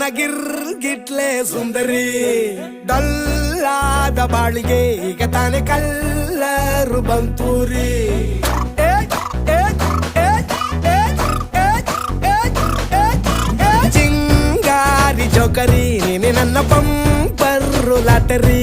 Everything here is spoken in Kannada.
ಗಿಟ್ಲೆ ಸುಂದರಿ ಡಲ್ಲಾದ ಬಾಳಿಗೆ ಈಗ ತಾನೆ ಕಲ್ಲರು ಬಂತೂರಿ ಚಿಂಗಾರಿ ಜೋಕರಿ ನೀನೆ ನನ್ನ ಬಂಪರು ಲಾಟರಿ